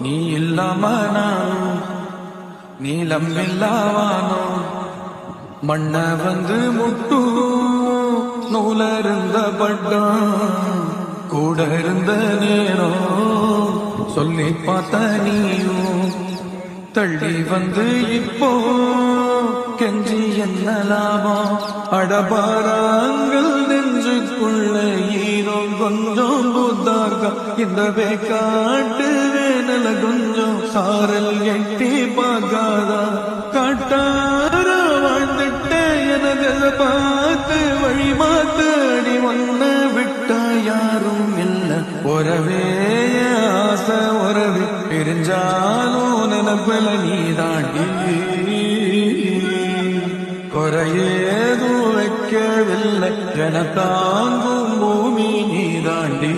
நீ இல்லாம நானும் நீளம் இல்லாவானோ மண்ண வந்து முட்டும் நூலருந்த பட்டம் கூட இருந்த நேரம் சொல்லி பார்த்த நீயும் தள்ளி வந்து இப்போ கெஞ்சி என்ன லாபம் அடபாராங்கள் நெஞ்சுக்குள்ள ஈரம் கொஞ்சம் புத்தாக்கா இந்த காட்டு வேனல கொஞ்சம் சாரல் எட்டி பார்க்காதா காட்டார வாழ்ந்துட்ட எனது பார்த்து வழி மாத்து அடி ஒன்ன விட்டா யாரும் இல்ல உறவே ஆசை உறவு பிரிஞ்சாலும் நினைப்பல நீ தாண்டி குறையேதும் வைக்கவில்லை என தாங்கும் பூமி நீ தாண்டி